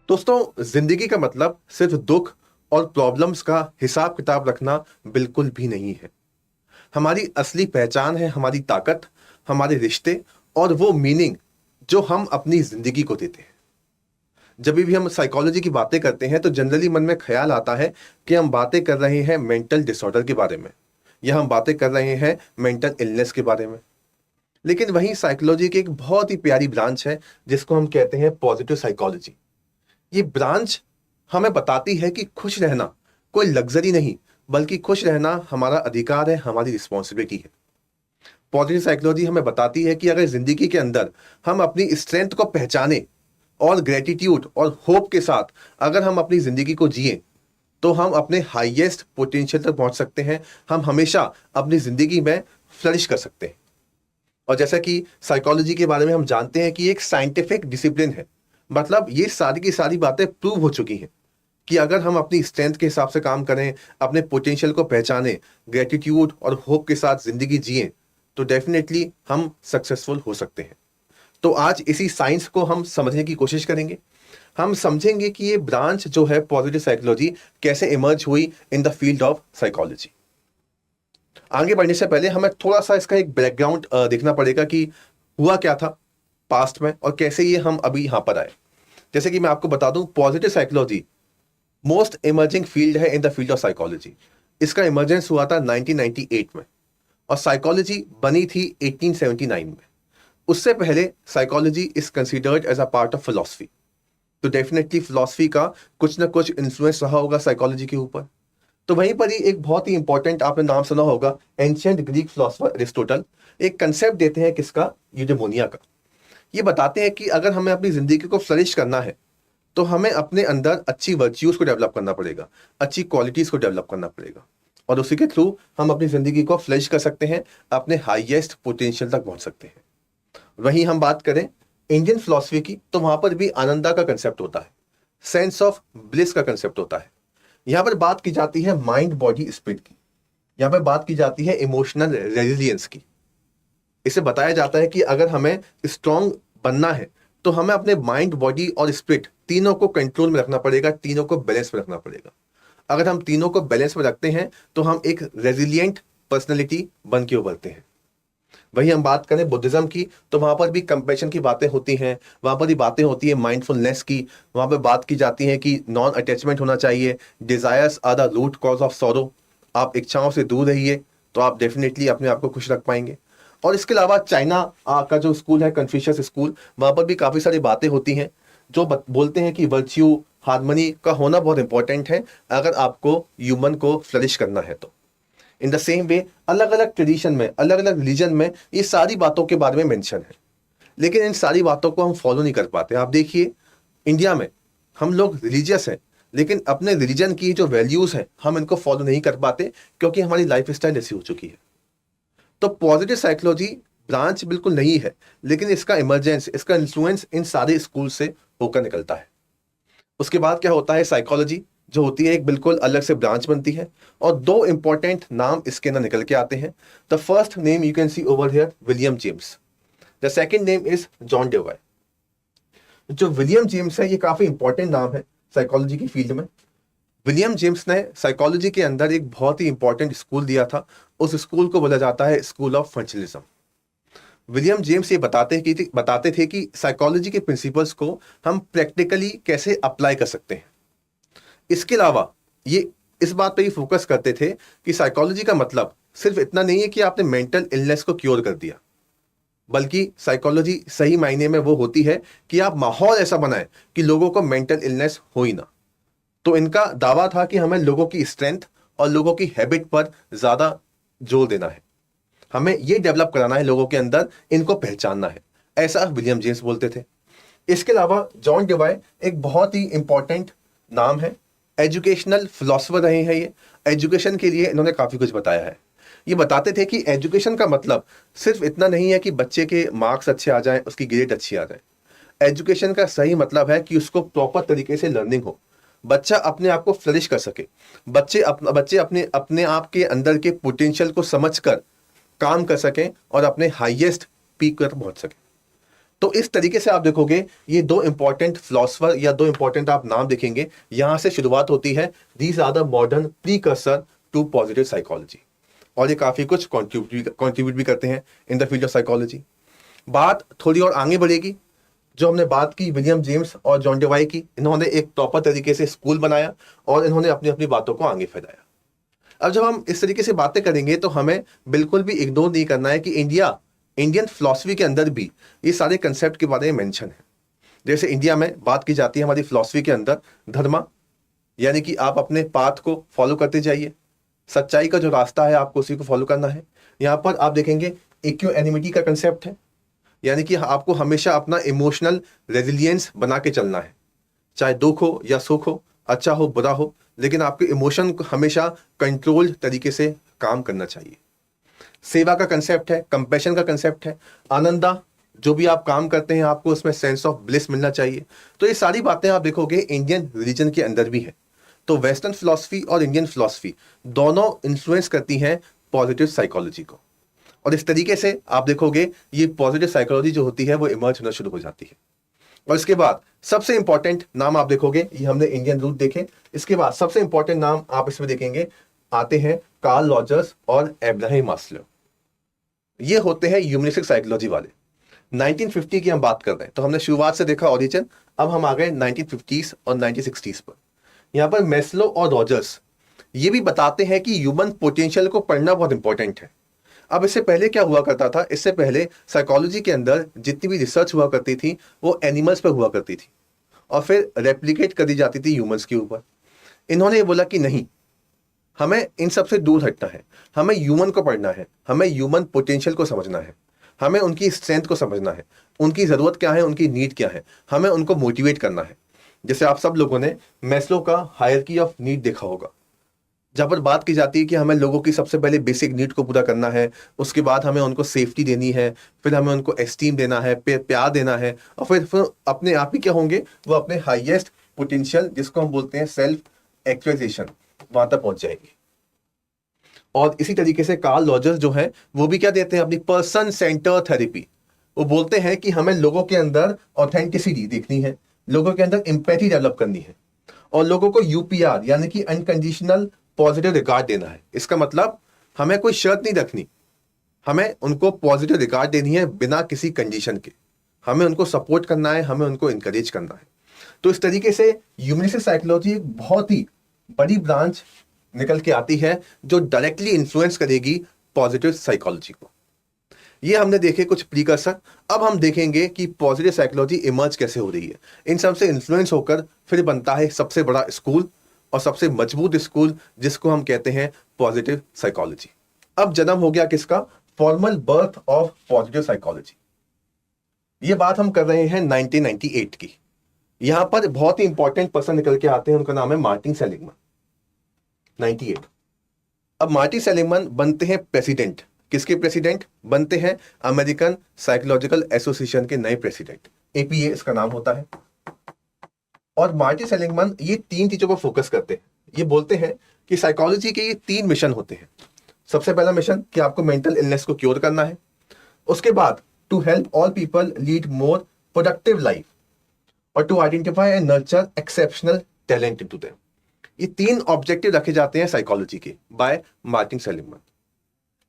दोस्तों, जिंदगी का मतलब सिर्फ दुख और प्रॉब्लम्स का हिसाब किताब रखना बिल्कुल भी नहीं है। हमारी असली पहचान है हमारी ताकत, हमारे रिश्ते और वो मीनिंग जो हम अपनी जिंदगी को देते हैं। जब भी हम साइकोलॉजी की बातें करते हैं तो जनरली मन में ख्याल आता है कि हम बातें कर रहे हैं मेंटल डिसऑर्डर के बारे में, या हम बातें कर रहे हैं मेंटल इलनेस के बारे में। लेकिन वहीं साइकोलॉजी की एक बहुत ही प्यारी ब्रांच है जिसको हम कहते हैं पॉजिटिव साइकोलॉजी। ये ब्रांच हमें बताती है कि खुश रहना कोई लग्जरी नहीं, बल्कि खुश रहना हमारा अधिकार है, हमारी रिस्पॉन्सिबिलिटी है। पॉजिटिव साइकोलॉजी हमें बताती है कि अगर जिंदगी के अंदर हम अपनी स्ट्रेंथ को पहचाने और ग्रेटिट्यूड और होप के साथ अगर हम अपनी जिंदगी को जिए तो हम अपने हाईएस्ट पोटेंशियल तक पहुंच सकते हैं। हम हमेशा अपनी जिंदगी में फ्लरिश कर सकते हैं। और जैसा कि साइकोलॉजी के बारे में हम जानते हैं कि एक साइंटिफिक डिसिप्लिन है, मतलब ये सारी की सारी बातें प्रूव हो चुकी हैं कि अगर हम अपनी स्ट्रेंथ के हिसाब से काम करें, अपने पोटेंशियल को पहचानें, ग्रेटिट्यूड और होप के साथ जिंदगी जिए, तो डेफिनेटली हम सक्सेसफुल हो सकते हैं। तो आज इसी साइंस को हम समझने की कोशिश करेंगे। हम समझेंगे कि ये ब्रांच जो है पॉजिटिव साइकोलॉजी कैसे इमर्ज हुई इन द फील्ड ऑफ साइकोलॉजी। आगे बढ़ने से पहले हमें थोड़ा सा इसका एक बैकग्राउंड देखना पड़ेगा कि हुआ क्या था पास्ट में और कैसे ये हम अभी यहां पर आए। जैसे कि मैं आपको बता दूं, positive psychology most emerging field है in the field of psychology. इसका इमर्जेंस हुआ था 1998 में और साइकोलॉजी बनी थी 1879 में। उससे पहले psychology is considered as a part of philosophy. तो डेफिनेटली फिलॉसफी का कुछ ना कुछ इन्फ्लुएंस रहा होगा साइकोलॉजी के ऊपर। तो वहीं पर ही एक बहुत ही इंपॉर्टेंट आपने नाम सुना होगा, एंशिएंट ग्रीक फिलोसोफर अरिस्टोटल एक कंसेप्ट देते हैं किसका, यूडेमोनिया का। ये बताते हैं कि अगर हमें अपनी जिंदगी को फ्लरिश करना है तो हमें अपने अंदर अच्छी वर्च्यूज को डेवलप करना पड़ेगा, अच्छी क्वालिटीज को डेवलप करना पड़ेगा, और उसी के थ्रू हम अपनी जिंदगी को फ्लरिश कर सकते हैं, अपने हाईएस्ट पोटेंशियल तक पहुंच सकते हैं। वहीं हम बात करें इंडियन फिलोसफी की, तो वहां पर भी आनंदा का कंसेप्ट होता है, सेंस ऑफ ब्लिस का कंसेप्ट होता है। यहां पर बात की जाती है माइंड बॉडी स्पिरिट की, यहां पर बात की जाती है इमोशनल रेजिलियंस की। इसे बताया जाता है कि अगर हमें स्ट्रांग बनना है तो हमें अपने माइंड बॉडी और स्पिरिट तीनों को कंट्रोल में रखना पड़ेगा, तीनों को बैलेंस में रखना पड़ेगा। अगर हम तीनों को बैलेंस में रखते हैं तो हम एक रेजिलियंट पर्सनैलिटी बन के उभरते हैं। वही हम बात करें बुद्धिज्म की, तो वहां पर भी कंपैशन की बातें होती हैं, वहां पर भी बातें होती है माइंडफुलनेस की। वहां पर बात की जाती है कि नॉन अटैचमेंट होना चाहिए, desires are the root cause of sorrow. आप इच्छाओं से दूर रहिए तो आप डेफिनेटली अपने आप को खुश रख पाएंगे। और इसके अलावा चाइना का जो स्कूल है, कन्फ्यूशियस स्कूल, वहां पर भी काफी सारी बातें होती हैं जो बोलते हैं कि वर्च्यू, हार्मनी का होना बहुत इंपॉर्टेंट है अगर आपको ह्यूमन को फ्लरिश करना है तो। इन द सेम वे अलग अलग ट्रेडिशन में, अलग अलग रिलीजन में ये सारी बातों के बारे में मेंशन है, लेकिन इन सारी बातों को हम फॉलो नहीं कर पाते। आप देखिए, इंडिया में हम लोग रिलीजियस हैं, लेकिन अपने रिलीजन की जो वैल्यूज हैं हम इनको फॉलो नहीं कर पाते क्योंकि हमारी लाइफ स्टाइल ऐसी हो चुकी है। तो पॉजिटिव साइकोलॉजी ब्रांच बिल्कुल नहीं है, लेकिन इसका इमरजेंस, इसका इन्फ्लुएंस इन सारे स्कूल से होकर निकलता है। उसके बाद क्या होता है, साइकोलॉजी जो होती है एक बिल्कुल अलग से ब्रांच बनती है और दो इंपॉर्टेंट नाम इसके अंदर निकल के आते हैं। The first name you can see over here, William James. The second name is John Dewey. जो विलियम जेम्स है ये काफी इंपॉर्टेंट नाम है साइकोलॉजी की फील्ड में। विलियम जेम्स ने साइकोलॉजी के अंदर एक बहुत ही इंपॉर्टेंट स्कूल दिया था। उस स्कूल को बोला जाता है school of functionalism. William James ये बताते थे कि साइकोलॉजी के प्रिंसिपल्स को हम प्रैक्टिकली कैसे अप्लाई कर सकते हैं। इसके अलावा ये इस बात पे ही फोकस करते थे कि साइकोलॉजी का मतलब सिर्फ इतना नहीं है कि आपने मेंटल इलनेस को क्योर कर दिया, बल्कि साइकोलॉजी सही मायने में वो होती है कि आप माहौल ऐसा बनाएं कि लोगों को मेंटल इलनेस हो ही ना। तो इनका दावा था कि हमें लोगों की स्ट्रेंथ और लोगों की हैबिट पर ज्यादा जोर देना है, हमें ये डेवलप कराना है लोगों के अंदर, इनको पहचानना है, ऐसा विलियम जेम्स बोलते थे। इसके अलावा जॉन डिवाय एक बहुत ही इंपॉर्टेंट नाम है, एजुकेशनल फिलोसोफर रहे हैं ये। एजुकेशन के लिए इन्होंने काफी कुछ बताया है। ये बताते थे कि एजुकेशन का मतलब सिर्फ इतना नहीं है कि बच्चे के मार्क्स अच्छे आ जाएं, उसकी ग्रेड अच्छी आ जाए। एजुकेशन का सही मतलब है कि उसको प्रॉपर तरीके से लर्निंग हो, बच्चा अपने आप को फ्लरिश कर सके, बच्चे अपने अपने आप के अंदर के पोटेंशियल को समझकर काम कर सकें और अपने हाईएस्ट पीक पर पहुंच सकें। तो इस तरीके से आप देखोगे ये दो इंपॉर्टेंट फिलोसफर या दो इंपॉर्टेंट आप नाम देखेंगे, यहां से शुरुआत होती है। These are the modern precursor to positive psychology, और ये काफी कुछ कंट्रीब्यूट भी करते हैं in the field of psychology. बात थोड़ी और आगे बढ़ेगी। जो हमने बात की विलियम जेम्स और जॉन डेवाई की, इन्होंने एक प्रॉपर तरीके से स्कूल बनाया और इन्होंने अपनी अपनी बातों को आगे फैलाया। अब जब हम इस तरीके से बातें करेंगे तो हमें बिल्कुल भी इग्नोर नहीं करना है कि इंडियन फिलॉसफी के अंदर भी ये सारे कंसेप्ट के बारे में मेंशन है। जैसे इंडिया में बात की जाती है हमारी फिलॉसफी के अंदर धर्मा, यानी कि आप अपने पाथ को फॉलो करते जाइए, सच्चाई का जो रास्ता है आपको उसी को फॉलो करना है। यहाँ पर आप देखेंगे इक्विएनिमिटी का कंसेप्ट है, यानी कि आपको हमेशा अपना इमोशनल रेजिलियंस बना के चलना है, चाहे दुख हो या सुख हो, अच्छा हो बुरा हो, लेकिन आपके इमोशन को हमेशा कंट्रोल्ड तरीके से काम करना चाहिए। सेवा का कंसेप्ट है, कंपैशन का कंसेप्ट है, आनंदा, जो भी आप काम करते हैं आपको उसमें सेंस ऑफ ब्लिस मिलना चाहिए। तो ये सारी बातें आप देखोगे इंडियन रिलीजन के अंदर भी है। तो वेस्टर्न फिलॉसफी और इंडियन फिलॉसफी दोनों इन्फ्लुएंस करती हैं पॉजिटिव साइकोलॉजी को, और इस तरीके से आप देखोगे ये पॉजिटिव साइकोलॉजी जो होती है वो इमर्ज होना शुरू हो जाती है। और इसके बाद सबसे इंपॉर्टेंट नाम आप देखोगे, ये हमने इंडियन रूट देखे, इसके बाद सबसे इंपॉर्टेंट नाम आप इसमें देखेंगे आते हैं कार्ल रॉजर्स और एब्राहम मास्लो। ये होते हैं ह्यूमनिस्टिक साइकोलॉजी वाले। 1950 की हम बात कर रहे हैं, तो हमने शुरुआत से देखा ओरिजिन, अब हम आ गए 1950s और 1960s पर। यहां पर मैस्लो और रॉजर्स ये भी बताते हैं कि ह्यूमन पोटेंशियल को पढ़ना बहुत इंपॉर्टेंट है। अब इससे पहले क्या हुआ करता था, इससे पहले साइकोलॉजी के अंदर जितनी भी रिसर्च हुआ करती थी वो एनिमल्स पर हुआ करती थी और फिर रेप्लिकेट कर दी जाती थी ह्यूमंस के ऊपर। इन्होंने ये बोला कि नहीं, हमें इन सब से दूर हटना है, हमें ह्यूमन को पढ़ना है, हमें ह्यूमन पोटेंशियल को समझना है, हमें उनकी स्ट्रेंथ को समझना है, उनकी ज़रूरत क्या है, उनकी नीड क्या है, हमें उनको मोटिवेट करना है। जैसे आप सब लोगों ने मैस्लो का हायरार्की ऑफ नीड देखा होगा, जहाँ पर बात की जाती है कि हमें लोगों की सबसे पहले बेसिक नीड को पूरा करना है, उसके बाद हमें उनको सेफ्टी देनी है, फिर हमें उनको एस्टीम देना है, प्यार देना है, और फिर अपने आप ही क्या होंगे, वो अपने हाईएस्ट पोटेंशियल जिसको हम बोलते हैं सेल्फ एक्चुअलाइजेशन, वहां तक पहुंच जाएंगे। और इसी तरीके से कार्ल रॉजर्स जो है वो भी क्या देते हैं, अपनी पर्सन सेंटर थेरेपी। वो बोलते हैं कि हमें लोगों के अंदर ऑथेंटिसिटी देखनी है, लोगों के अंदर एम्पैथी डेवलप करनी है, और लोगों को यूपीआर यानी कि अनकंडीशनल पॉजिटिव रिगार्ड देना है। इसका मतलब हमें कोई शर्त नहीं रखनी, हमें उनको पॉजिटिव रिगार्ड देनी है बिना किसी कंडीशन के, हमें उनको सपोर्ट करना है, हमें उनको इंकरेज करना है। तो इस तरीके से ह्यूमनिस्टिक साइकोलॉजी एक बहुत ही बड़ी ब्रांच निकल के आती है जो डायरेक्टली इन्फ्लुएंस करेगी पॉजिटिव साइकोलॉजी को। ये हमने देखे कुछ प्रीकर्सर। अब हम देखेंगे कि पॉजिटिव साइकोलॉजी इमर्ज कैसे हो रही है। इन सब से इन्फ्लुएंस होकर फिर बनता है सबसे बड़ा स्कूल और सबसे मजबूत स्कूल, जिसको हम कहते हैं पॉजिटिव साइकोलॉजी। अब जन्म हो गया किसका, formal birth of positive psychology. ये बात हम कर रहे हैं 1998 की। यहां पर बहुत ही इंपॉर्टेंट पर्सन निकल के आते हैं, उनका नाम है मार्टिन सेलिगमैन, 98। अब मार्टिन सेलिगमैन बनते हैं प्रेसिडेंट। किसके प्रेसिडेंट बनते हैं, अमेरिकन साइकोलॉजिकल एसोसिएशन के नए प्रेसिडेंट, एपीए इसका नाम होता है। और मार्टिन सेलिगमैन ये 3 चीजों पर फोकस करते हैं। ये बोलते हैं कि साइकोलॉजी के ये 3 मिशन होते हैं। सबसे पहला मिशन कि आपको मेंटल इलनेस को क्योर करना है, उसके बाद to help all people lead more productive life, और to identify and nurture exceptional talent into them. ये 3 ऑब्जेक्टिव रखे जाते हैं साइकोलॉजी के बाय मार्टिन सेलिगमैन।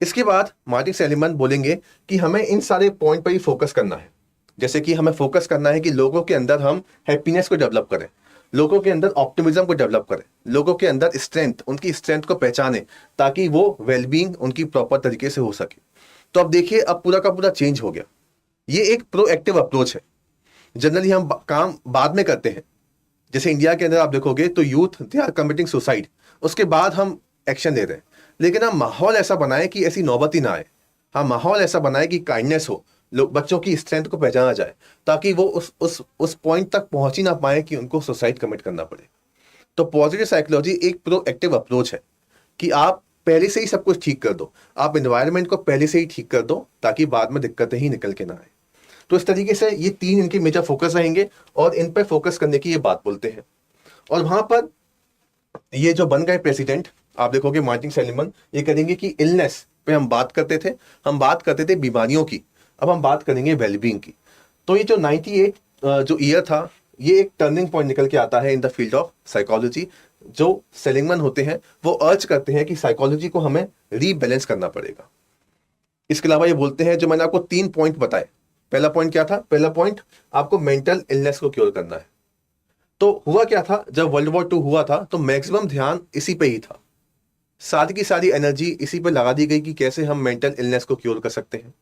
इसके बाद मार्टिन सेलिगमैन बोलेंगे कि हमें इन सारे पॉइंट पर ही फोकस करना है। जैसे कि हमें फोकस करना है कि लोगों के अंदर हम हैप्पीनेस को डेवलप करें, लोगों के अंदर ऑप्टिमिज्म को डेवलप करें, लोगों के अंदर स्ट्रेंथ, उनकी स्ट्रेंथ को पहचाने ताकि वो वेलबींग उनकी प्रॉपर तरीके से हो सके। तो अब देखिए, अब पूरा का पूरा चेंज हो गया। ये एक प्रोएक्टिव अप्रोच है। जनरली हम काम बाद में करते हैं। जैसे इंडिया के अंदर आप देखोगे तो youth they are committing suicide, उसके बाद हम एक्शन ले रहे हैं। लेकिन हम माहौल ऐसा बनाए कि ऐसी नौबत ही ना आए। हम माहौल ऐसा बनाए कि काइंडनेस हो, लोग बच्चों की स्ट्रेंथ को पहचाना जाए ताकि वो उस पॉइंट तक पहुंच ही ना पाए कि उनको सुसाइड कमिट करना पड़े। तो पॉजिटिव साइकोलॉजी एक प्रोएक्टिव अप्रोच है कि आप पहले से ही सब कुछ ठीक कर दो, आप एनवायरनमेंट को पहले से ही ठीक कर दो ताकि बाद में दिक्कतें ही निकल के ना आए। तो इस तरीके से ये 3 इनके मेजर फोकस रहेंगे और इन पर फोकस करने की ये बात बोलते हैं। और वहां पर ये जो बन गए प्रेसिडेंट, आप देखोगे मार्टिन सेलिगमैन ये करेंगे कि इलनेस पे हम बात करते थे बीमारियों की, अब हम बात करेंगे वेलबींग की। तो ये जो 98 जो ईयर था, ये एक टर्निंग पॉइंट निकल के आता है in the field of psychology. जो सेलिंगमैन होते हैं वो अर्ज करते हैं कि साइकोलॉजी को हमें रीबैलेंस करना पड़ेगा। इसके अलावा ये बोलते हैं, जो मैंने आपको 3 पॉइंट बताए, पहला पॉइंट क्या था? पहला पॉइंट, आपको मेंटल इलनेस को क्योर करना है। तो हुआ क्या था, जब वर्ल्ड वॉर 2 हुआ था तो मैक्सिमम ध्यान इसी पे ही था, सारी की सारी एनर्जी इसी पे लगा दी गई कि कैसे हम मेंटल इलनेस को क्योर कर सकते हैं।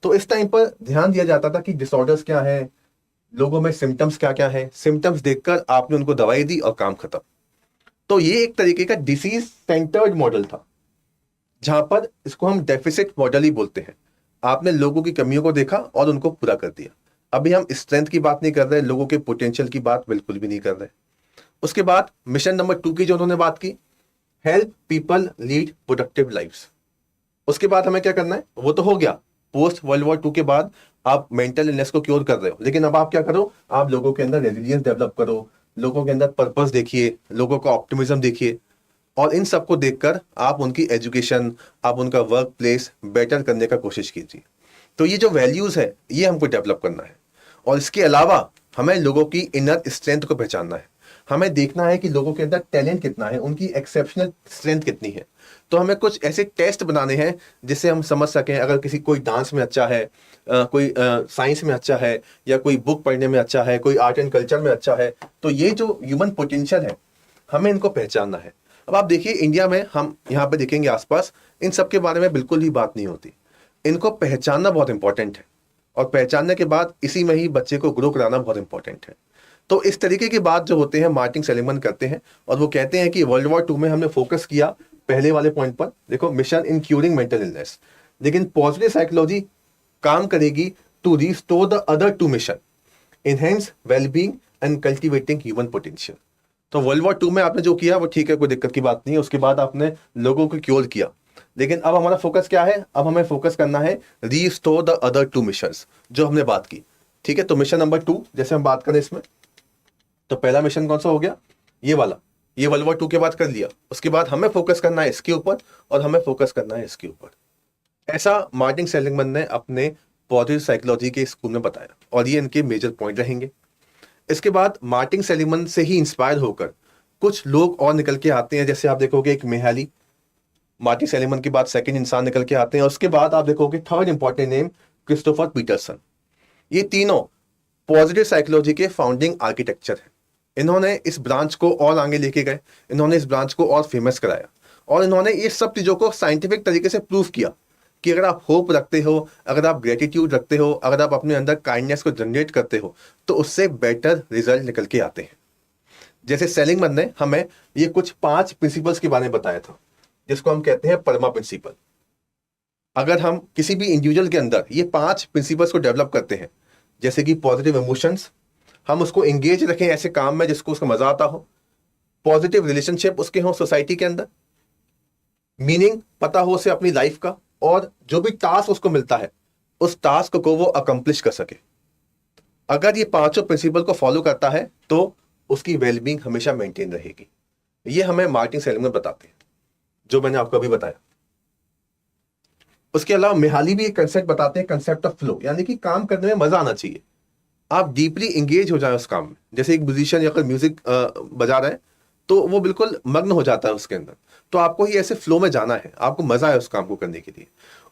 तो इस टाइम पर ध्यान दिया जाता था कि डिसऑर्डर्स क्या है, लोगों में सिम्टम्स क्या क्या है, सिम्टम्स देखकर आपने उनको दवाई दी और काम खत्म। तो ये एक तरीके का डिसीज सेंटर्ड मॉडल था, जहां पर इसको हम डेफिसिट मॉडल ही बोलते हैं। आपने लोगों की कमियों को देखा और उनको पूरा कर दिया। अभी हम स्ट्रेंथ की बात नहीं कर रहे, लोगों के पोटेंशियल की बात बिल्कुल भी नहीं कर रहे। उसके बाद मिशन नंबर 2 की जो उन्होंने बात की, help people lead productive lifes. उसके बाद हमें क्या करना है, वो तो हो गया, पोस्ट वर्ल्ड वॉर 2 के बाद आप मेंटल इलनेस को क्योर कर रहे हो, लेकिन अब आप क्या करो, आप लोगों के अंदर रेजिलियंस डेवलप करो, लोगों के अंदर पर्पस देखिए, लोगों का ऑप्टिमिज्म देखिए, और इन सबको देखकर आप उनकी एजुकेशन, आप उनका वर्क प्लेस बेटर करने का कोशिश कीजिए। तो ये जो वैल्यूज है ये हमको डेवलप करना है। और इसके अलावा हमें लोगों की इनर स्ट्रेंथ को पहचानना है। हमें देखना है कि लोगों के अंदर टैलेंट कितना है, उनकी एक्सेप्शनल स्ट्रेंथ कितनी है। तो हमें कुछ ऐसे टेस्ट बनाने हैं जिससे हम समझ सकें, अगर किसी कोई डांस में अच्छा है, कोई साइंस में अच्छा है, या कोई बुक पढ़ने में अच्छा है, कोई आर्ट एंड कल्चर में अच्छा है, तो ये जो ह्यूमन पोटेंशियल है हमें इनको पहचानना है। अब आप देखिए इंडिया में, हम यहाँ पे देखेंगे आसपास, इन सब के बारे में बिल्कुल ही बात नहीं होती। इनको पहचानना बहुत इंपॉर्टेंट है, और पहचानने के बाद इसी में ही बच्चे को ग्रो कराना बहुत इंपॉर्टेंट है। तो इस तरीके की बात जो होते हैं मार्टिन सेलिगमैन करते हैं, और वो कहते हैं कि वर्ल्ड वॉर 2 में हमने फोकस किया पहले वाले पॉइंट पर, देखो, mission in curing mental illness, लेकिन पॉजिटिव साइकोलॉजी काम करेगी to restore the other 2 mission, enhance wellbeing and cultivating human potential. तो वर्ल्ड वॉर 2 में आपने जो किया वो ठीक है, कोई दिक्कत की बात नहीं है, उसके बाद आपने लोगों को क्योर किया, लेकिन अब हमारा फोकस क्या है, अब हमें फोकस करना है रीस्टोर द अदर 2 मिशंस जो हमने बात की। ठीक है, तो मिशन नंबर 2 जैसे हम बात करें इसमें, तो पहला मिशन कौन सा हो गया, ये वाला, ये वर्ल्ड वॉर 2 के बाद कर लिया। उसके बाद हमें फोकस करना है इसके ऊपर, और हमें फोकस करना है इसके ऊपर। ऐसा मार्टिन सेलिगमैन ने अपने पॉजिटिव साइकोलॉजी के स्कूल में बताया, और ये इनके मेजर पॉइंट रहेंगे। इसके बाद मार्टिन सेलिगमैन से ही इंस्पायर होकर कुछ लोग और निकल के आते हैं। जैसे आप देखोगे एक मिहाली, मार्टिन सेलिगमैन के बाद सेकंड इंसान निकल के आते हैं। और उसके बाद आप देखोगे third important name, Christopher Peterson. ये तीनों पॉजिटिव साइकोलॉजी के फाउंडिंग आर्किटेक्चर हैं। इन्होंने इस ब्रांच को और आगे लेके गए, इन्होंने इस ब्रांच को और फेमस कराया, और इन्होंने ये सब चीज़ों को साइंटिफिक तरीके से प्रूव किया कि अगर आप होप रखते हो, अगर आप ग्रेटिट्यूड रखते हो, अगर आप अपने अंदर काइंडनेस को जनरेट करते हो, तो उससे बेटर रिजल्ट निकल के आते हैं। जैसे सेलिगमैन ने हमें ये कुछ 5 प्रिंसिपल्स के बारे में बताया था, जिसको हम कहते हैं परमा प्रिंसिपल। अगर हम किसी भी इंडिविजुअल के अंदर ये 5 प्रिंसिपल्स को डेवलप करते हैं, जैसे कि पॉजिटिव इमोशंस, हम उसको एंगेज रखें ऐसे काम में जिसको उसका मजा आता हो, पॉजिटिव रिलेशनशिप उसके हो सोसाइटी के अंदर, मीनिंग पता हो उसे अपनी लाइफ का, और जो भी टास्क उसको मिलता है उस टास्क को वो अकम्प्लिश कर सके। अगर ये 5 प्रिंसिपल को फॉलो करता है तो उसकी वेलबींग हमेशा मेंटेन रहेगी। ये हमें मार्टिन सेलिगमैन बताते हैं, जो मैंने आपको अभी बताया। उसके अलावा मिहाली भी एक कंसेप्ट बताते हैं, कंसेप्ट ऑफ फ्लो, यानी कि काम करने में मजा आना चाहिए, आप डीपली इंगेज हो जाए उस काम में। जैसे एक म्यूजिशियन अगर म्यूजिक बजा रहा है तो वो बिल्कुल मग्न हो जाता है उसके अंदर, तो आपको ही ऐसे फ्लो में जाना है, आपको मजा है उस काम को करने के लिए।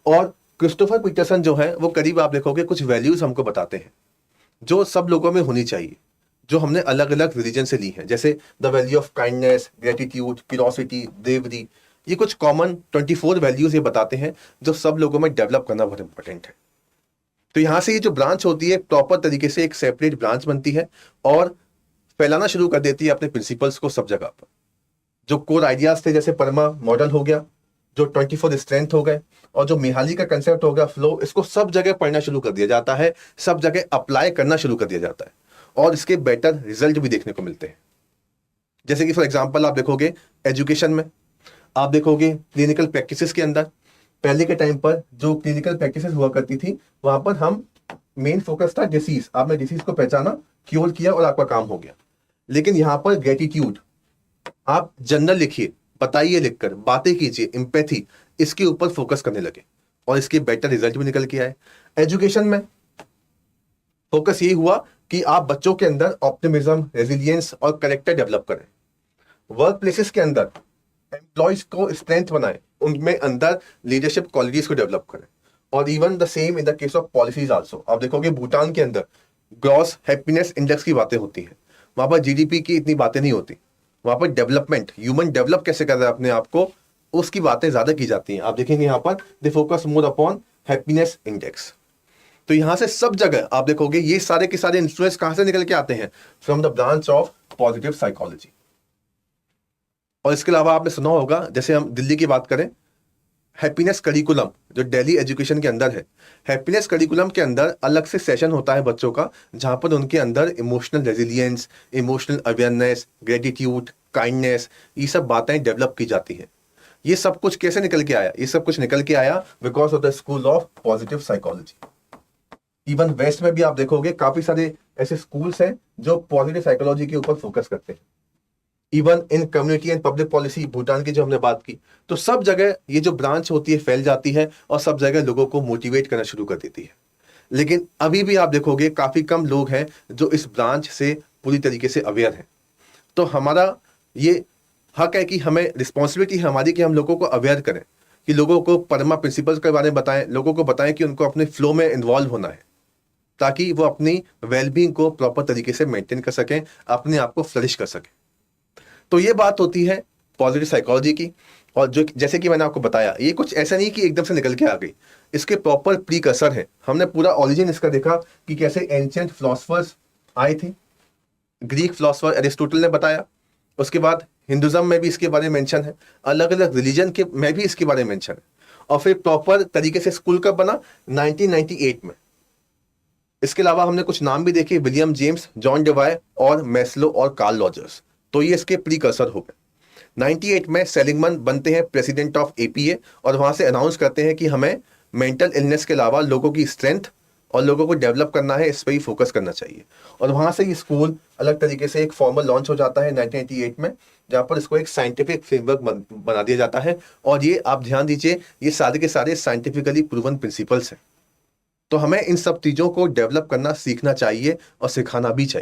और क्रिस्टोफर पीटरसन जो है वो करीब आप देखोगे कुछ वैल्यूज हमको बताते हैं जो सब लोगों में होनी चाहिए, जो हमने अलग अलग रिलीजन से ली हैं, जैसे the value of kindness, gratitude, curiosity, bravery. ये कुछ कॉमन 24 वैल्यूज ये बताते हैं जो सब लोगों में डेवलप करना बहुत इंपॉर्टेंट है। तो यहां से ये जो ब्रांच होती है प्रॉपर तरीके से एक सेपरेट ब्रांच बनती है और फैलाना शुरू कर देती है अपने प्रिंसिपल्स को सब जगह पर। जो कोर आइडियाज थे जैसे परमा मॉडल हो गया, जो 24 स्ट्रेंथ हो गए, और जो मिहाली का कंसेप्ट हो गया फ्लो, इसको सब जगह पढ़ना शुरू कर दिया जाता है, सब जगह अप्लाई करना शुरू कर दिया जाता है, और इसके बेटर रिजल्ट भी देखने को मिलते हैं। जैसे कि फॉर एग्जाम्पल आप देखोगे एजुकेशन में, आप देखोगे क्लिनिकल प्रैक्टिसेस के अंदर, पहले के टाइम पर जो क्लिनिकल प्रैक्टिसेस हुआ करती थी वहां पर हम मेन फोकस था डिसीज, आपने डिसीज को पहचाना, क्योर किया और आपका काम हो गया। लेकिन यहाँ पर ग्रेटिट्यूड, आप जर्नल लिखिए, बताइए लिखकर, बातें कीजिए, एम्पैथी, इसके ऊपर फोकस करने लगे और इसके बेटर रिजल्ट भी निकल के आए। एजुकेशन में फोकस यही हुआ कि आप बच्चों के अंदर ऑप्टिमिज्म, रेजिलियंस और करेक्टर डेवलप करें। वर्क प्लेसेस के अंदर एम्प्लॉयज को स्ट्रेंथ बनाएं, उनमें अंदर लीडरशिप क्वालिटीज को डेवलप करें। और even the same in the case of policies also, आप देखोगे भूटान के अंदर ग्रॉस हैप्पीनेस इंडेक्स की बातें होती हैं, वहां पर जीडीपी की इतनी बातें नहीं होती। वहां पर डेवलपमेंट, ह्यूमन डेवलप कैसे कर रहा है अपने आप को, उसकी बातें ज्यादा की जाती हैं। आप देखेंगे यहाँ पर they focus more upon happiness index. तो यहां से सब जगह आप देखोगे ये सारे के सारे इन्फ्लुएंस कहां से निकल के आते हैं, from the branch of positive psychology. और इसके अलावा आपने सुना होगा, जैसे हम दिल्ली की बात करें, हैप्पीनेस करिकुलम जो दिल्ली एजुकेशन के अंदर है, हैप्पीनेस करिकुलम के अंदर अलग से सेशन होता है बच्चों का, जहां पर उनके अंदर emotional resilience, emotional awareness, gratitude, kindness, ये सब बातें डेवलप की जाती हैं। ये सब कुछ कैसे निकल के आया? ये सब कुछ निकल के आया because of the school of positive psychology. Even west में भी आप देखोगे काफी सारे ऐसे स्कूल्स हैं जो पॉजिटिव साइकोलॉजी के ऊपर फोकस करते हैं। Even in community and public policy, Bhutan की जो हमने बात की, तो सब जगह ये जो ब्रांच होती है फैल जाती है और सब जगह लोगों को मोटिवेट करना शुरू कर देती है। लेकिन अभी भी आप देखोगे काफी कम लोग हैं जो इस ब्रांच से पूरी तरीके से अवेयर हैं। तो हमारा ये हक है कि हमें रिस्पॉन्सिबिलिटी है हमारी कि हम लोगों को अवेयर करें, कि लोगों को परमा प्रिंसिपल्स के बारे में बताएं, लोगों को बताएं कि उनको अपने फ्लो में इन्वॉल्व होना है, ताकि वो अपनी वेलबींग को प्रॉपर तरीके से मेंटेन कर सकें, अपने आप को फ्लरिश कर सकें। तो ये बात होती है पॉजिटिव साइकोलॉजी की। और जो जैसे कि मैंने आपको बताया, ये कुछ ऐसा नहीं कि एकदम से निकल के आ गई, इसके प्रॉपर प्रीकसर है। हमने पूरा ओरिजिन इसका देखा कि कैसे एंशिएंट फिलोसफर्स आए थे, ग्रीक फिलोसफर एरिस्टोटल ने बताया, उसके बाद हिंदुज्म में भी इसके बारे में मेंशन है, अलग अलग रिलीजन के में भी इसके बारे में मेंशन है। और फिर प्रॉपर तरीके से स्कूल कब बना? 1998 में। इसके अलावा हमने कुछ नाम भी देखे, विलियम जेम्स, जॉन डेवाय और मैस्लो और कार्ल रॉजर्स। तो ये इसके प्रीकर्सर हो गए। 98 में सेलिंगमैन बनते हैं प्रेसिडेंट ऑफ एपीए और वहां से अनाउंस करते हैं कि हमें मेंटल इलनेस के अलावा लोगों की स्ट्रेंथ और लोगों को डेवलप करना है, इस पर ही फोकस करना चाहिए। और वहां से ये स्कूल अलग तरीके से एक फॉर्मल लॉन्च हो जाता है 1998 में, जहां पर इसको एक साइंटिफिक फ्रेमवर्क बना दिया जाता है। और ये आप ध्यान दीजिए, ये सारे के सारे साइंटिफिकली प्रूवन प्रिंसिपल्स हैं। तो हमें इन सब चीज़ों को डेवलप करना सीखना चाहिए और सिखाना भी चाहिए।